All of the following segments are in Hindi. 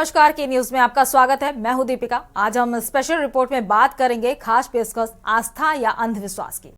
नमस्कार, के न्यूज में आपका स्वागत है। मैं हूं दीपिका। आज हम स्पेशल रिपोर्ट में बात करेंगे खास पेशकश आस्था या अंधविश्वास की।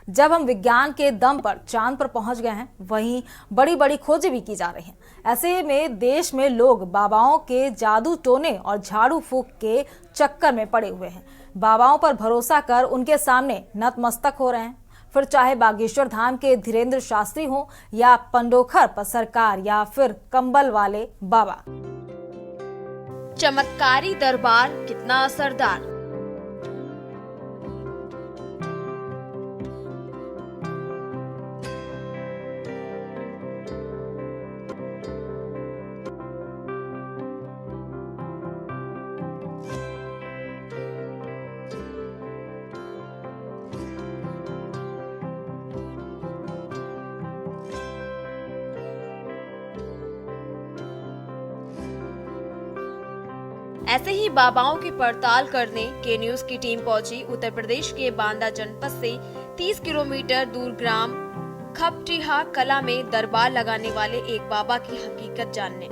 जब हम विज्ञान के दम पर चांद पर पहुंच गए हैं, वहीं बड़ी बड़ी खोजें भी की जा रही हैं। ऐसे में देश में लोग बाबाओं के जादू टोने और झाड़ू फूंक के चक्कर में पड़े हुए हैं। बाबाओं पर भरोसा कर उनके सामने नतमस्तक हो रहे हैं। फिर चाहे बागेश्वर धाम के धीरेन्द्र शास्त्री हो या पंडोखर पर सरकार या फिर कंबल वाले बाबा। चमत्कारी दरबार कितना असरदार। ऐसे ही बाबाओं की पड़ताल करने के न्यूज की टीम पहुंची उत्तर प्रदेश के बांदा जनपद से 30 किलोमीटर दूर ग्राम खपटिहा कला में दरबार लगाने वाले एक बाबा की हकीकत जानने,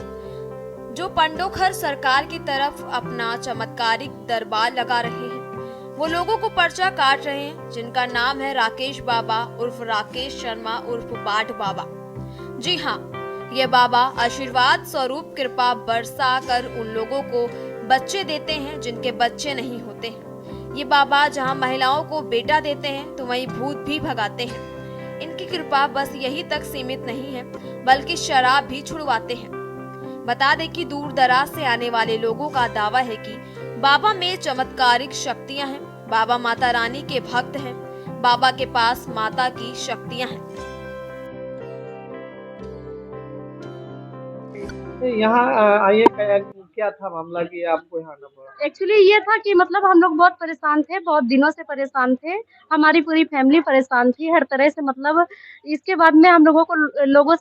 जो पंडोखर सरकार की तरफ अपना चमत्कारिक दरबार लगा रहे हैं। वो लोगों को पर्चा काट रहे हैं, जिनका नाम है राकेश बाबा उर्फ राकेश शर्मा उर्फ बाट बाबा। जी हाँ, ये बाबा आशीर्वाद स्वरूप कृपा बरसा कर उन लोगों को बच्चे देते हैं जिनके बच्चे नहीं होते हैं। ये बाबा जहां महिलाओं को बेटा देते हैं तो वहीं भूत भी भगाते हैं। इनकी कृपा बस यही तक सीमित नहीं है, बल्कि शराब भी छुड़वाते हैं। बता दें कि दूर दराज से आने वाले लोगों का दावा है कि बाबा में चमत्कारिक शक्तियां हैं। बाबा माता रानी के भक्त हैं। बाबा के पास माता की शक्तियां हैं। यहाँ आइए, क्या था मामला कि आपको यहाँ आना पड़ा? एक्चुअली ये था कि मतलब हम लोग बहुत परेशान थे, बहुत दिनों से परेशान थे। हमारी पूरी फैमिली परेशान थी हर तरह से। मतलब इसके बाद में हम लोगों को लोग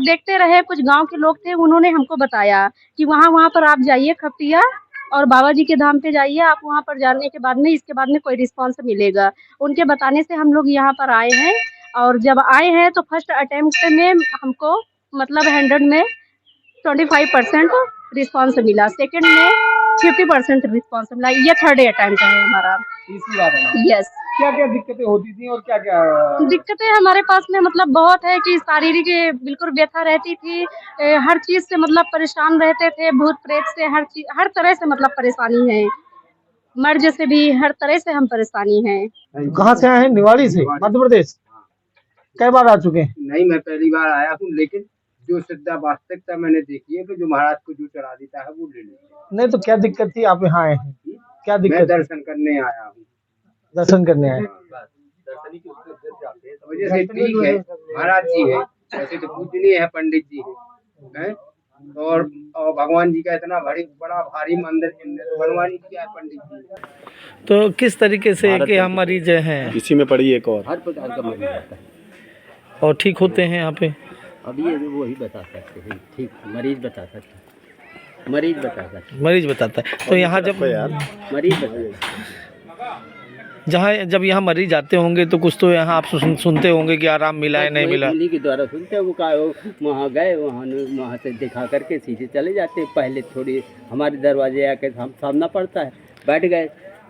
देखते रहे। कुछ गांव के लोग थे, उन्होंने हमको बताया कि वहाँ पर आप जाइए खपटिया और बाबा जी के धाम पे जाइए। आप वहाँ पर जाने के बाद में इसके बाद में कोई रिस्पॉन्स मिलेगा। उनके बताने से हम लोग यहाँ पर आए हैं। और जब आए हैं तो फर्स्ट अटेम्प्ट में हमको मतलब 100 में 25% रिस्पॉन्स मिला, सेकंड में 50% रिस्पॉन्स मिला। ये थर्ड अटेम्प्ट है हमारा। तीसरी बार है। यस। क्या क्या दिक्कतें होती थी और क्या क्या दिक्कतें हमारे पास में मतलब बहुत है कि शारीरिक बिल्कुल व्यथा रहती थी। हर चीज से मतलब परेशान रहते थे। भूत प्रेत से हर तरह से मतलब परेशानी है। मर्ज से भी हर तरह से हम परेशानी है। कहाँ से आए हैं? निवाड़ी से, मध्य प्रदेश। कई बार आ चुके हैं? नहीं, मैं पहली बार आया हूँ, लेकिन जो सिद्धा वास्तविकता मैंने देखी है कि जो महाराज को जो चढ़ा देता है वो ले लेते हैं। नहीं तो क्या दिक्कत थी? आप यहाँ आए हैं, क्या मैं दिक्कत? दर्शन करने आया हूँ। दर्शन करने आए। वजह से ठीक है, महाराज जी है, ऐसे तो पूजनीय है, पंडित जी है। और भगवान जी का इतना बड़ा भारी मंदिर बनवानी किया है पंडित जी। तो किस तरीके से कि हम मरीज हैं? इसी में पड़ी एक और हर प्रकार का मरीज आता है और ठीक होते हैं यहाँ पे? अब ये वही बता सकते हैं, ठीक मरीज बता सकते हैं, मरीज बता सकते हैं, मरीज बताता है। तो यहाँ जब मरीज बता जब यहाँ मरीज आते होंगे तो कुछ तो यहाँ आप सुनते होंगे कि आराम मिला है, नहीं मिला? उन्हीं के द्वारा सुनते हैं। वो का वहाँ गए, वहाँ से दिखा करके सीधे चले जाते। पहले थोड़ी हमारे दरवाजे आके सामना पड़ता है, बैठ गए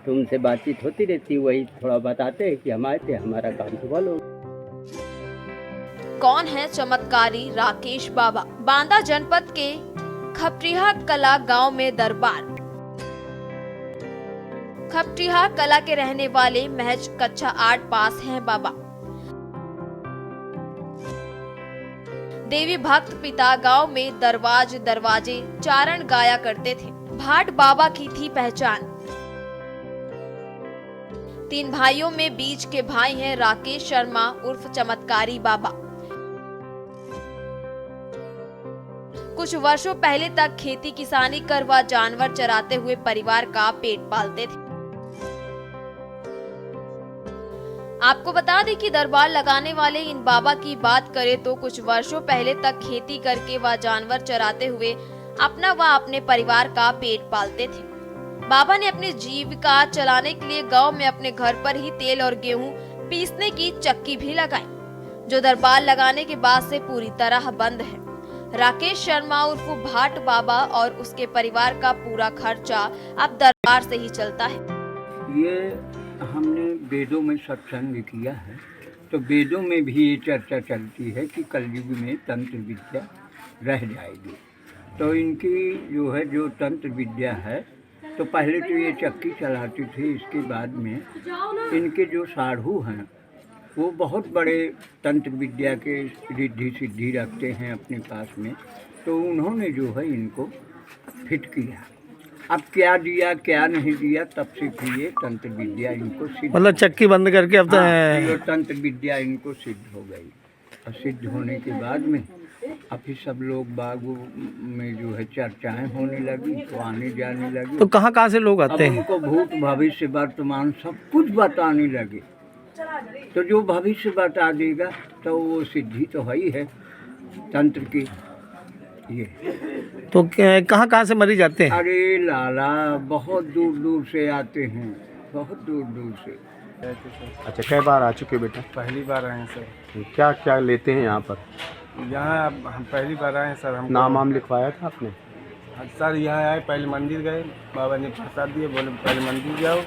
तो उनसे बातचीत होती रहती। वही थोड़ा बताते हैं कि हम आए थे, हमारा काम सफल हो। कौन है चमत्कारी राकेश बाबा? बांदा जनपद के खपटिहा कला गांव में दरबार। खपटिहा कला के रहने वाले महज कक्षा 8 पास हैं बाबा। देवी भक्त पिता गांव में दरवाजे चारण गाया करते थे। भाट बाबा की थी पहचान। 3 भाइयों में बीच के भाई हैं राकेश शर्मा उर्फ चमत्कारी बाबा। कुछ वर्षों पहले तक खेती किसानी कर व जानवर चराते हुए परिवार का पेट पालते थे। आपको बता दें कि दरबार लगाने वाले इन बाबा की बात करें तो कुछ वर्षों पहले तक खेती करके व जानवर चराते हुए अपना व अपने परिवार का पेट पालते थे। बाबा ने अपनी जीविका चलाने के लिए गांव में अपने घर पर ही तेल और गेहूं पीसने की चक्की भी लगाई। जो दरबार लगाने के बाद से पूरी तरह बंद है। राकेश शर्मा उर्फ भाट बाबा और उसके परिवार का पूरा खर्चा अब दरबार से ही चलता है। ये हमने वेदों में सत्संग किया है, तो वेदों में भी ये चर्चा चलती है कि कलयुग में तंत्र विद्या रह जाएगी। तो इनकी जो तंत्र विद्या है, तो पहले तो ये चक्की चलाती थी, इसके बाद में इनके जो साधु हैं वो बहुत बड़े तंत्र विद्या के रिद्धि सिद्धि रखते हैं अपने पास में, तो उन्होंने जो है इनको फिट किया। अब क्या दिया क्या नहीं दिया, तब से फिर ये तंत्र विद्या इनको सिद्ध, मतलब चक्की बंद करके अब तो ये तंत्र विद्या इनको सिद्ध हो गई। और सिद्ध होने के बाद में अब फिर सब लोग बागों में जो है चर्चाएं होने लगी, तो आने जाने लगी। तो कहाँ से लोग अब आते हैं? उनको भूत भविष्य वर्तमान सब कुछ बताने लगे। तो जो भविष्य बता देगा तो वो सिद्धि तो है ही है तंत्र की। ये तो कहाँ से मरीज आते हैं? अरे लाला, बहुत दूर दूर से आते हैं, बहुत दूर दूर से। अच्छा, कई बार आ चुके बेटा? पहली बार आए हैं सर। क्या क्या लेते हैं यहाँ पर? यहाँ हम पहली बार आए हैं सर। हम नाम लिखवाया था आपने? सर यहाँ आए, पहले मंदिर गए, बाबा ने प्रसाद दिए, बोले पहले मंदिर जाओ,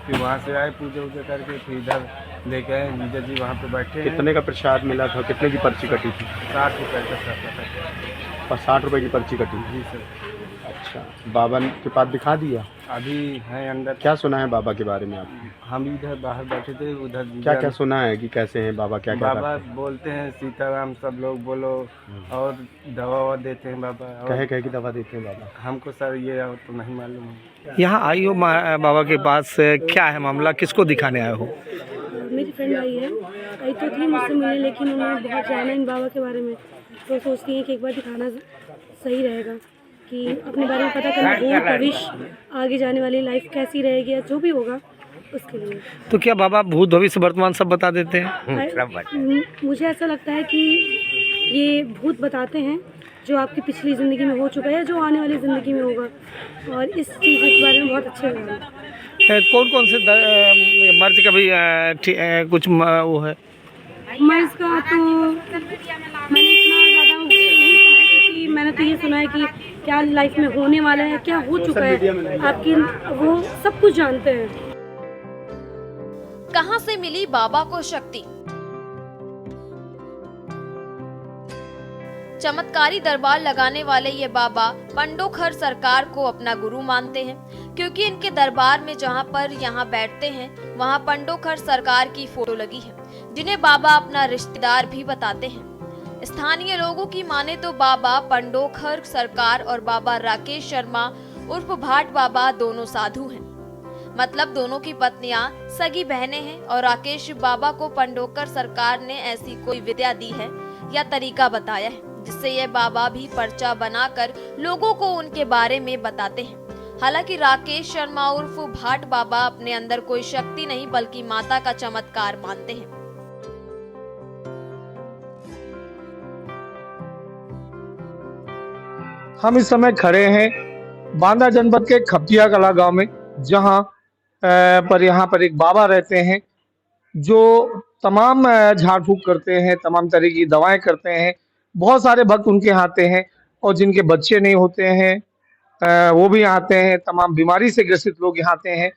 फिर वहाँ से आए पूजा वूजा करके, फिर इधर लेके आए जीजा जी, वहाँ पे बैठे हैं। कितने का प्रसाद मिला था? कितने की पर्ची कटी थी? 60 रुपये का सर। और 60 रुपये की पर्ची कटी? जी सर। अच्छा, बाबा के पास दिखा दिया? अभी हैं अंदर। क्या सुना है बाबा के बारे में आप? हम इधर बाहर बैठे थे, उधर क्या क्या सुना है कि कैसे हैं बाबा? क्या क्या बाबा बोलते हैं सीताराम सब लोग बोलो, और दवा देते हैं बाबा। कहे की दवा देते हैं बाबा? हमको सर ये तो नहीं मालूम है। यहाँ आई हो बाबा के पास, क्या है मामला, किसको दिखाने आए हो? मेरी फ्रेंड आई है, आई तो थी मुझसे मिलने, लेकिन उन्होंने बहुत जाना इन बाबा के बारे में, तो सोचती हैं कि एक बार दिखाना सही रहेगा, कि अपने बारे में पता करना, भूत भविष्य आगे जाने वाली लाइफ कैसी रहेगी या जो भी होगा उसके लिए। तो क्या बाबा भूत भविष्य वर्तमान सब बता देते हैं? मुझे ऐसा लगता है कि ये भूत बताते हैं जो आपकी पिछली ज़िंदगी में हो चुका है, जो आने वाली ज़िंदगी में होगा, और इस चीज़ के बारे में बहुत अच्छे लगा। कौन कौन से मर्ज का भी कुछ वो है? मर्ज का तो मैंने इतना ज़्यादा नहीं सुना है, क्योंकि मैंने तो ये सुना है कि क्या लाइफ में होने वाला है, क्या हो चुका है आपकी, वो सब कुछ जानते हैं। कहां से मिली बाबा को शक्ति? चमत्कारी दरबार लगाने वाले ये बाबा पंडोखर सरकार को अपना गुरु मानते हैं, क्योंकि इनके दरबार में जहां पर यहाँ बैठते हैं वहां पंडोखर सरकार की फोटो लगी है, जिन्हें बाबा अपना रिश्तेदार भी बताते हैं। स्थानीय लोगों की माने तो बाबा पंडोखर सरकार और बाबा राकेश शर्मा उर्फ भाट बाबा दोनों साधु हैं। मतलब दोनों की पत्नियां सगी बहनें हैं, और राकेश बाबा को पंडोखर सरकार ने ऐसी कोई विद्या दी है या तरीका बताया है, जिससे ये बाबा भी पर्चा बनाकर लोगों को उनके बारे में बताते हैं। हालांकि राकेश शर्मा उर्फ भाट बाबा अपने अंदर कोई शक्ति नहीं बल्कि माता का चमत्कार मानते हैं। हम इस समय खड़े हैं बांदा जनपद के खपटिया कला गांव में, जहां पर यहाँ पर एक बाबा रहते हैं जो तमाम झाड़ फूक करते हैं, तमाम तरह की दवाएं करते हैं। बहुत सारे भक्त उनके यहाँ आते हैं, और जिनके बच्चे नहीं होते हैं वो भी आते हैं। तमाम बीमारी से ग्रसित लोग यहाँ आते हैं।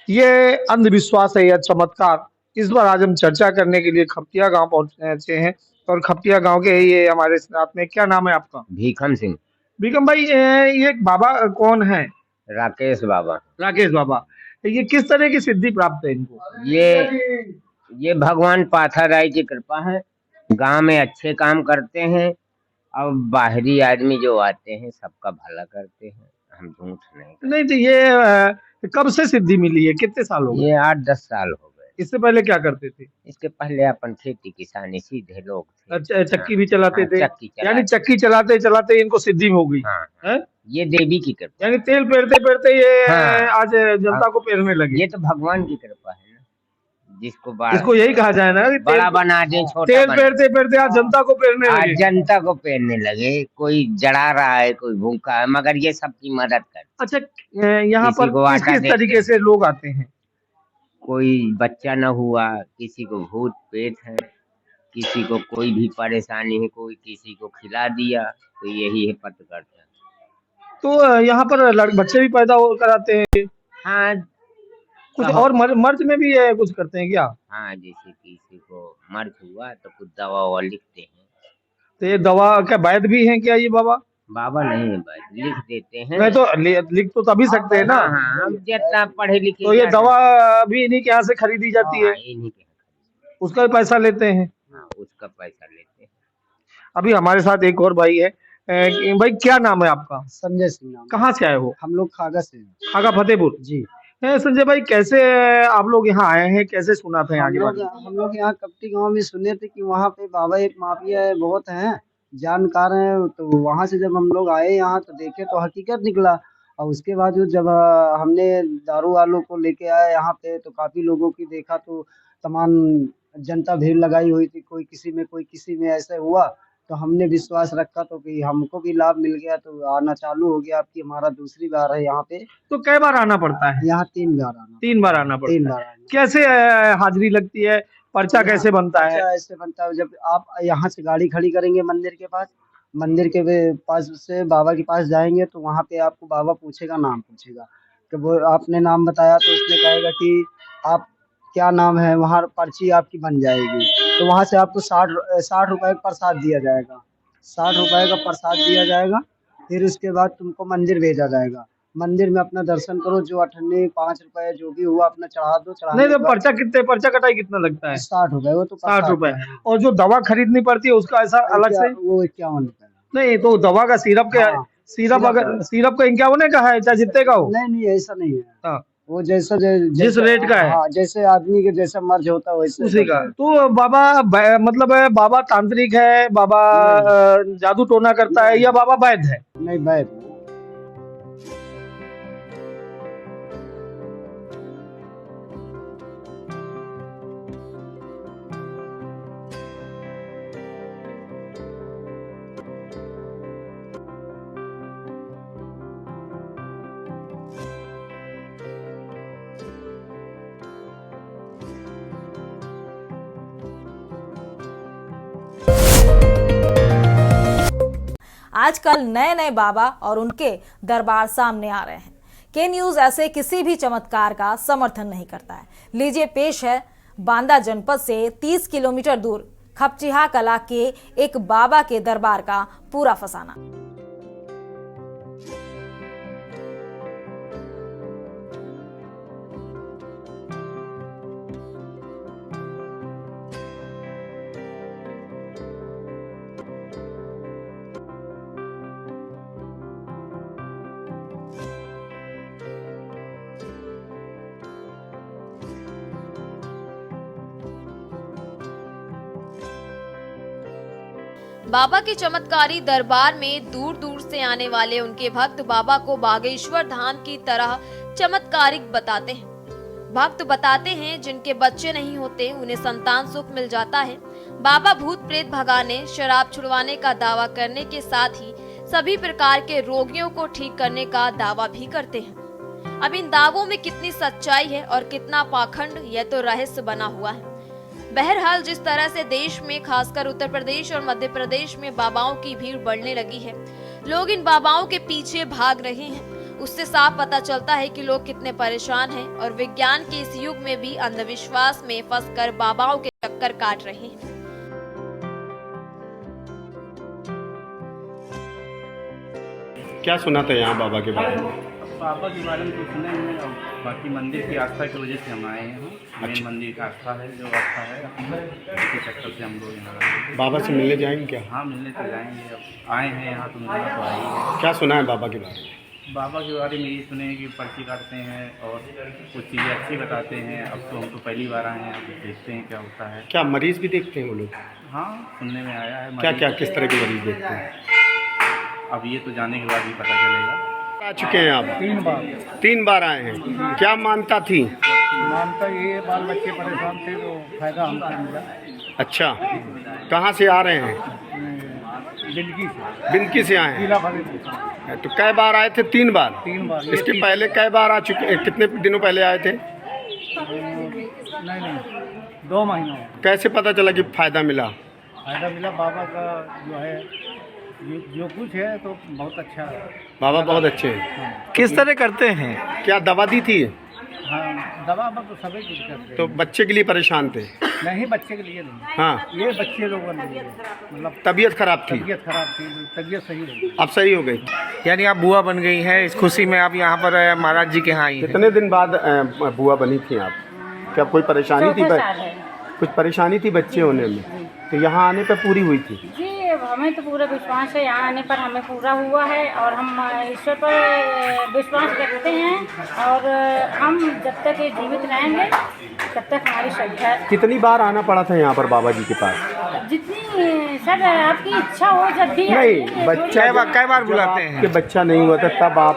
ये अंधविश्वास है या चमत्कार, इस बार आज हम चर्चा करने के लिए खपटिया गांव पहुंचे हैं। और खपटिया गांव के ये हमारे साथ में, क्या नाम है आपका? भीखम सिंह। भीखम भाई, ये बाबा कौन है? राकेश बाबा। राकेश बाबा, ये किस तरह की सिद्धि प्राप्त है इनको? ये भगवान पाथाराय की कृपा है। गांव में अच्छे काम करते हैं, और बाहरी आदमी जो आते हैं सबका भला करते हैं। हम झूठ नहीं। तो ये कब से सिद्धि मिली है? कितने साल हो गए? ये 8-10 साल हो गए। इससे पहले क्या करते थे? इसके पहले अपन खेती किसानी सीधे लोग थे। अच्छा, चक्की भी चलाते थे? यानी चक्की चक्की चलाते चलाते इनको सिद्धि हो गई। हाँ। ये देवी की कृपा। यानी तेल पेरते पेरते ये आज जनता को पेरने लगे। ये तो भगवान की कृपा है ना, जिसको इसको यही कहा जाए ना, बड़ा बना दे, छोटा तेल पेरते पेरते आज जनता को पेरने लगे। आज जनता को पेरने लगे। कोई जड़ा रहा है, कोई भूखा है, मगर ये सबकी मदद कर। अच्छा, यहाँ पर किस तरीके से लोग आते हैं? कोई बच्चा न हुआ, किसी को भूत पेट है, किसी को कोई भी परेशानी है, कोई किसी को खिला दिया, तो यही है पत्रकारिता। तो यहाँ पर बच्चे भी पैदा कराते हैं, हाँ कुछ और मर्ज में भी कुछ करते हैं क्या? हाँ, जैसे किसी को मर्ज हुआ तो कुछ दवा ववा लिखते हैं। तो ये दवा क्या वैध भी हैं क्या ये बाबा? बाबा नहीं है, बस लिख देते हैं। नहीं तो लिख तो तभी सकते हैं ना। हाँ, हम जितना पढ़े लिखे। तो ये दवा भी इन्हीं के यहाँ से खरीदी जाती है, इन्हीं के, उसका भी पैसा लेते हैं? हाँ, उसका पैसा लेते हैं। अभी हमारे साथ एक और भाई है। भाई क्या नाम है आपका? संजय सिंह नाम। कहाँ से आए हो? हम लोग खागा से हैं। खागा फतेहपुर जी। संजय भाई, कैसे आप लोग यहाँ आए हैं, कैसे सुना था? हम लोग यहाँ कपटी गांव में सुने थे कि वहाँ पे बाबा एक माफिया है, बहुत हैं, जानकार हैं। तो वहाँ से जब हम लोग आए यहाँ तो देखे तो हकीकत निकला। और उसके बाद जब हमने दारू वालों को लेके आए यहाँ पे तो काफ़ी लोगों की देखा तो तमाम जनता भीड़ लगाई हुई थी, कोई किसी में ऐसे हुआ। तो हमने विश्वास रखा तो कि हमको भी लाभ मिल गया तो आना चालू हो गया। आपकी हमारा दूसरी बार है यहाँ पे। तो कई बार आना पड़ता है? यहाँ 3 बार आना पड़ता है। कैसे हाजिरी लगती है, पर्चा कैसे बनता है? ऐसे बनता है, जब आप यहाँ से गाड़ी खड़ी करेंगे मंदिर के पास से बाबा के पास जाएंगे तो वहाँ पे आपको बाबा पूछेगा, नाम पूछेगा कि वो आपने नाम बताया तो उसने कहेगा कि आप क्या नाम है, वहाँ पर्ची आपकी बन जाएगी। तो वहाँ से आपको 60 रुपए का प्रसाद दिया जाएगा, 60 रुपए का प्रसाद दिया जाएगा। फिर उसके बाद तुमको मंदिर भेजा जाएगा, मंदिर में अपना दर्शन करो, जो 5 रुपए जो भी हुआ अपना चढ़ा दो। नहीं तो पर्चा कटाई कितना लगता है? 60 रुपए। वो तो 60 रुपए। और जो दवा खरीदनी पड़ती है उसका ऐसा अलग से? वो 51 रुपए। नहीं तो दवा का सिरप अगर सिरप का 51 का है, चाहे जितने का हो? नहीं ऐसा नहीं है। हाँ, वो जैसा जिस रेट का है। हाँ, जैसे आदमी के जैसा मर्ज होता है वैसे उसी का। तो बाबा मतलब बाबा तांत्रिक है, बाबा जादू टोना करता है, या बाबा वैद्य है? नहीं, वैद्य। आजकल नए नए बाबा और उनके दरबार सामने आ रहे हैं। के न्यूज ऐसे किसी भी चमत्कार का समर्थन नहीं करता है। लीजिए पेश है बांदा जनपद से 30 किलोमीटर दूर खपचिहा कला के एक बाबा के दरबार का पूरा फसाना। बाबा के चमत्कारी दरबार में दूर दूर से आने वाले उनके भक्त बाबा को बागेश्वर धाम की तरह चमत्कारिक बताते हैं। भक्त बताते हैं जिनके बच्चे नहीं होते उन्हें संतान सुख मिल जाता है। बाबा भूत प्रेत भगाने, शराब छुड़वाने का दावा करने के साथ ही सभी प्रकार के रोगियों को ठीक करने का दावा भी करते हैं। अब इन दावों में कितनी सच्चाई है और कितना पाखंड, यह तो रहस्य बना हुआ है। बहरहाल जिस तरह से देश में खासकर उत्तर प्रदेश और मध्य प्रदेश में बाबाओं की भीड़ बढ़ने लगी है, लोग इन बाबाओं के पीछे भाग रहे हैं, उससे साफ पता चलता है कि लोग कितने परेशान हैं और विज्ञान के इस युग में भी अंधविश्वास में फंसकर बाबाओं के चक्कर काट रहे हैं। क्या सुना था यहाँ बाबा के बारे में? बाबा के बारे में तो सुने हैं, और बाकी मंदिर की आस्था की वजह से हम आए हैं। मेन मंदिर का आस्था है, जो आस्था है उसके चक्कर से हम लोग यहाँ आए। बाबा से मिलने जाएंगे क्या? हाँ, मिलने तो जाएंगे। अब आए हैं यहाँ तो मिलना तो आएंगे। क्या सुना है बाबा के बारे में? बाबा के बारे में ये सुने हैं कि पर्ची काटते हैं और कुछ चीज़ें अच्छी बताते हैं। अब तो हम तो पहली बार आए हैं, अब देखते हैं क्या होता है। क्या मरीज भी देखते हैं वो लोग? हाँ, सुनने में आया है। क्या क्या किस तरह के मरीज देखते हैं? अब ये तो जाने के बाद ही पता चलेगा। आ चुके हैं आप? 3 बार आए हैं। क्या मानता थी? मानता ये बाल बच्चे परेशान थे तो फायदा हमको मिला। अच्छा, कहाँ से आ रहे हैं? बिंदकी से आए हैं। तो कै बार आए थे? 3 बार। 3 बार। इसके पहले कै बार आ चुके? कितने दिनों पहले आए थे? नहीं 2 महीनों। कैसे पता चला कि फायदा मिला? फायदा मिला बाबा का जो है जो कुछ है तो बहुत अच्छा है। बाबा बहुत अच्छे हैं। किस तरह करते हैं? क्या दवा दी थी? हाँ दवा तो सभी कुछ करते हैं। तो बच्चे के लिए परेशान थे? नहीं बच्चे के लिए नहीं, हाँ ये बच्चे लोगों ने मतलब तबीयत खराब थी? तबीयत खराब थी, तबीयत सही रही। अब सही हो गई? यानी आप बुआ बन गई हैं, इस खुशी में आप यहाँ पर महाराज जी के यहाँ आई हैं। कितने दिन बाद बुआ बनी थी आप? क्या कोई परेशानी थी? कुछ परेशानी थी बच्चे होने में, तो यहाँ आने पर पूरी हुई थी? जी हमें तो पूरा विश्वास है, यहाँ आने पर हमें पूरा हुआ है और हम ईश्वर पर विश्वास रखते हैं और हम जब तक ये जीवित रहेंगे तब तक हमारी श्रद्धा है। कितनी बार आना पड़ा था यहाँ पर बाबा जी के पास? जितनी सर आपकी इच्छा हो जब भी नहीं बच्चा कई बार बुलाते हैं? कि बच्चा नहीं हुआ था तब आप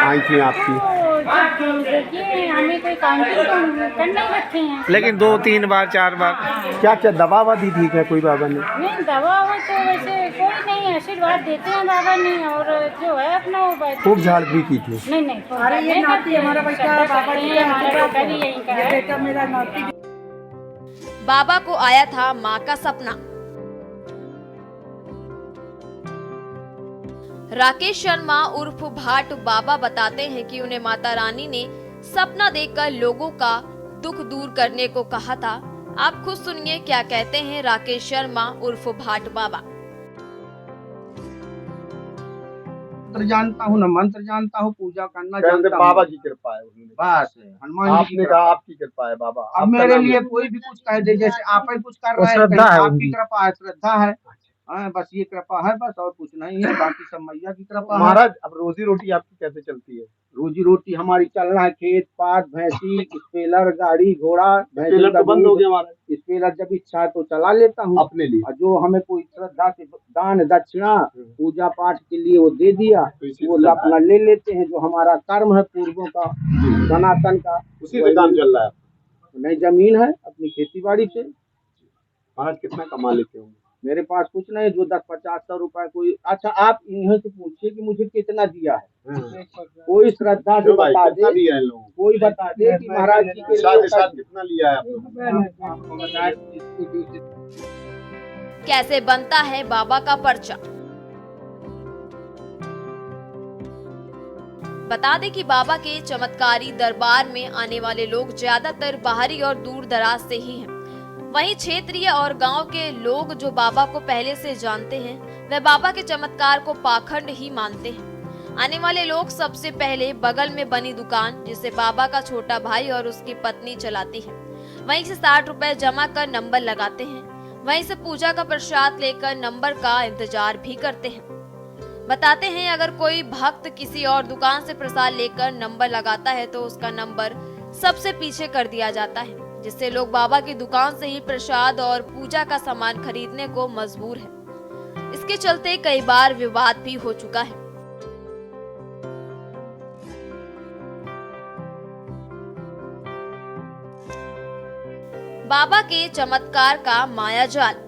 आई थी आपकी? देखिए हमें कोई काउंटिंग तो कर नहीं रखे हैं, लेकिन 2, 3 बार 4 बार क्या क्या दवा दी थी क्या कोई बाबा ने? नहीं दवा हो तो वैसे कोई नहीं, आशीर्वाद देते हैं बाबा ने और जो है अपना वो खूब झाड़ भी की थी? नहीं अरे ये नाती हमारा बच्चा बाबा जी हमारा बेटा भी यहीं का है, बेटा मेरा नाती। बाबा को आया था मां का सपना। राकेश शर्मा उर्फ भाट बाबा बताते हैं कि उन्हें माता रानी ने सपना देखकर लोगों का दुख दूर करने को कहा था। आप खुद सुनिए क्या कहते हैं राकेश शर्मा उर्फ भाट बाबा। मंत्र जानता हूँ न मंत्र जानता हूँ, पूजा करना जानता हूँ। बाबा की कृपा है बस हनुमान जी आपने कहा आपकी कृपा है बाबा। अब मेरे लिए कोई भी कुछ कह दे, जैसे आप ही कुछ कर रहे हैं, आपकी कृपा है, श्रद्धा है, बस ये कृपा है बस, और कुछ नहीं है, बाकी सब मैया की कृपा है। महाराज अब रोजी रोटी आपकी कैसे चलती है? रोजी रोटी हमारी चल रहा है, खेत पात भैंसी स्पेलर गाड़ी घोड़ा। स्पेलर तो बंद हो गया हमारा। स्पेलर जब इच्छा है तो चला लेता हूँ अपने लिए, और जो हमें कोई श्रद्धा से दान दक्षिणा पूजा पाठ के लिए वो दे दिया, वो अपना ले लेते हैं। जो हमारा कर्म है पूर्वों का सनातन का, उसी से काम चल रहा है। नहीं जमीन है अपनी खेती बाड़ी से। महाराज कितना कमा लेते होंगे? मेरे पास कुछ नहीं, जो 10-50-100 रुपए कोई। अच्छा आप इन्हीं से पूछिए कि मुझे कितना दिया है, कोई श्रद्धा से बता दे, कोई बता दे कि महाराज जी के साथ कितना लिया है आपको बताए। कैसे बनता है बाबा का पर्चा? बता दें कि बाबा के चमत्कारी दरबार में आने वाले लोग ज्यादातर बाहरी और दूर दराज से ही हैं। वहीं क्षेत्रीय और गांव के लोग जो बाबा को पहले से जानते हैं, वे बाबा के चमत्कार को पाखंड ही मानते हैं। आने वाले लोग सबसे पहले बगल में बनी दुकान, जिसे बाबा का छोटा भाई और उसकी पत्नी चलाती है, वहीं से 60 रुपए जमा कर नंबर लगाते हैं। वहीं से पूजा का प्रसाद लेकर नंबर का इंतजार भी करते हैं। बताते हैं अगर कोई भक्त किसी और दुकान से प्रसाद लेकर नंबर लगाता है तो उसका नंबर सबसे पीछे कर दिया जाता है, जिससे लोग बाबा की दुकान से ही प्रसाद और पूजा का सामान खरीदने को मजबूर हैं। इसके चलते कई बार विवाद भी हो चुका है। बाबा के चमत्कार का मायाजाल।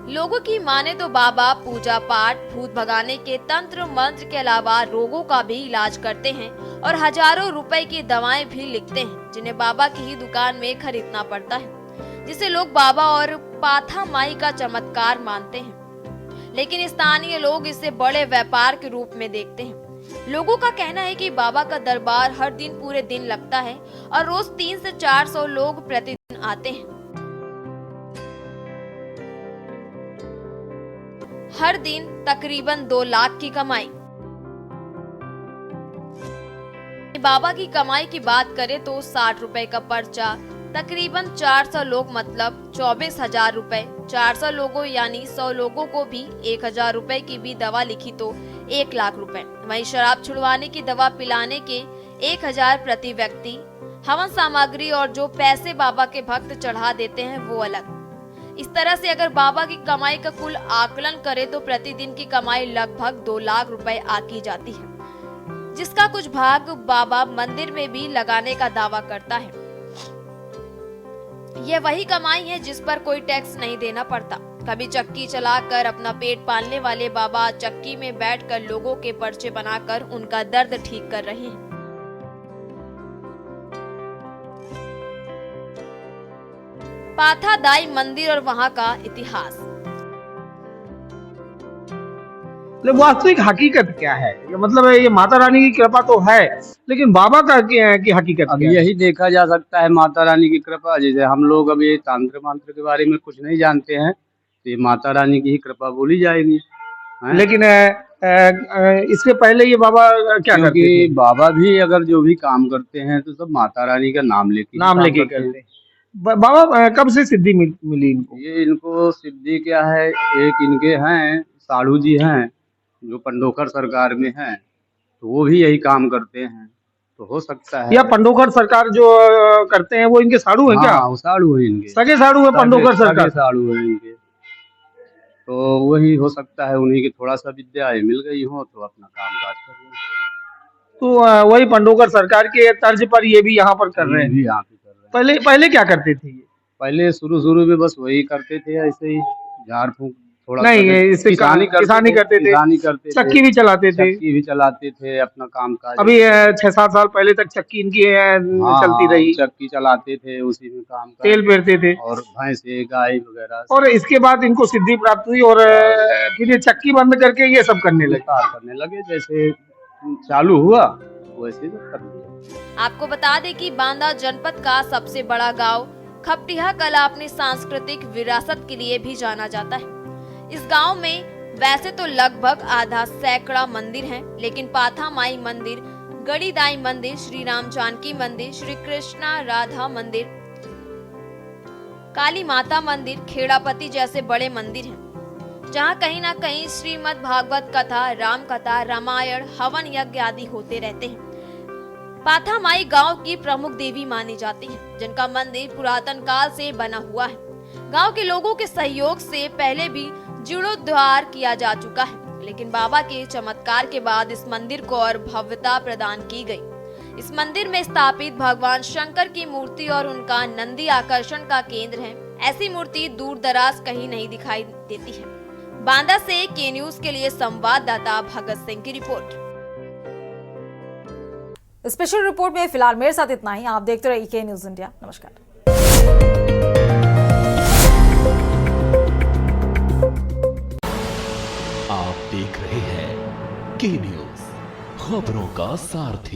लोगों की माने तो बाबा पूजा पाठ, भूत भगाने के तंत्र मंत्र के अलावा रोगों का भी इलाज करते हैं और हजारों रुपए की दवाएं भी लिखते हैं, जिन्हें बाबा की ही दुकान में खरीदना पड़ता है, जिसे लोग बाबा और पाथा माई का चमत्कार मानते हैं। लेकिन स्थानीय लोग इसे बड़े व्यापार के रूप में देखते हैं। लोगों का कहना है कि बाबा का दरबार हर दिन पूरे दिन लगता है और रोज 300 से 400 लोग प्रतिदिन आते हैं। हर दिन तकरीबन 2 लाख की कमाई। बाबा की कमाई की बात करें तो 60 रुपए का पर्चा, तकरीबन 400 लोग मतलब 24,000 रुपए। 400 लोगों यानी 100 लोगों को भी 1,000 रुपए की भी दवा लिखी तो 1 लाख रुपए। वहीं शराब छुड़वाने की दवा पिलाने के 1,000 प्रति व्यक्ति। हवन सामग्री और जो पैसे बाबा के भक्त चढ़ा देते हैं वो अलग। इस तरह से अगर बाबा की कमाई का कुल आकलन करें तो प्रतिदिन की कमाई लगभग 2 लाख रुपए आकी जाती है, जिसका कुछ भाग बाबा मंदिर में भी लगाने का दावा करता है। यह वही कमाई है जिस पर कोई टैक्स नहीं देना पड़ता। कभी चक्की चलाकर अपना पेट पालने वाले बाबा चक्की में बैठकर लोगों के पर्चे बनाकर उनका दर्द ठीक कर रहे हैं। पाथादाई मंदिर और वहां का इतिहास। वास्तविक हकीकत क्या है? मतलब ये माता रानी की कृपा तो है, लेकिन बाबा का की हकीकत अब क्या है? यही देखा जा सकता है माता रानी की कृपा। जैसे हम लोग अब ये तंत्र मंत्र के बारे में कुछ नहीं जानते हैं, तो ये माता रानी की ही कृपा बोली जाएगी। हैं? लेकिन इसके पहले ये बाबा क्या करते क्योंकि थे? बाबा भी अगर जो भी काम करते हैं तो सब माता रानी का नाम लेके नाम काम लेके करते हैं। करते हैं। बाबा कब से सिद्धि मिली इनको? ये इनको सिद्धि क्या है, एक इनके हैं साधु जी हैं जो पंडोखर सरकार में हैं, तो वो भी यही काम करते हैं, तो हो सकता है। या पंडोखर सरकार जो करते हैं वो इनके साधु हैं क्या? हाँ, वो साधु हैं इनके, सगे साधु है पंडोखर सरकार। साधु हैं इनके, तो वही हो सकता है उन्हीं की थोड़ा सा विद्या मिल गई हो तो अपना काम काज कर रहे हैं। तो वही पंडोखर सरकार के तर्ज पर ये भी यहाँ पर कर रहे ये हैं। भी यहाँ पे कर रहे हैं। पहले क्या करते थे ये? पहले शुरू में बस वही करते थे, ऐसे ही झाड़ फूंक थोड़ा नहीं, सा इससे किसानी करते थे, किसानी करते थे, चक्की भी चलाते थे। चक्की भी चलाते थे, अपना काम काज। अभी 6-7 साल पहले तक चक्की इनकी चलती रही। चक्की चलाते थे, उसी में काम तेल पेरते थे और भैंसे गाय वगैरह और इसके बाद इनको सिद्धि प्राप्त हुई और फिर ये चक्की बंद करके ये सब करने लगे। जैसे चालू हुआ वैसे तो कर दिया। आपको बता दें कि बांदा जनपद का सबसे बड़ा गांव खपटिहा कला अपनी सांस्कृतिक विरासत के लिए भी जाना जाता है। इस गांव में वैसे तो लगभग आधा सैकड़ा मंदिर हैं, लेकिन पाथा माई मंदिर, गड़ीदाई मंदिर, श्री राम जानकी मंदिर, श्री कृष्णा राधा मंदिर, काली माता मंदिर, खेड़ापति जैसे बड़े मंदिर हैं, जहां कहीं ना कहीं श्रीमद् भागवत कथा, राम कथा, रामायण, हवन यज्ञ आदि होते रहते हैं। पाथा माई गांव की प्रमुख देवी मानी जाती है, जिनका मंदिर पुरातन काल से बना हुआ है। गांव के लोगों के सहयोग से पहले भी जीर्णोद्धार किया जा चुका है, लेकिन बाबा के चमत्कार के बाद इस मंदिर को और भव्यता प्रदान की गई। इस मंदिर में स्थापित भगवान शंकर की मूर्ति और उनका नंदी आकर्षण का केंद्र है। ऐसी मूर्ति दूर दराज कहीं नहीं दिखाई देती है। बांदा से के न्यूज के लिए संवाददाता भगत सिंह की रिपोर्ट। स्पेशल रिपोर्ट में फिलहाल मेरे साथ इतना ही। आप देखते रहिए के न्यूज इंडिया। नमस्कार। आप देख रहे हैं के न्यूज, खबरों का सारथी।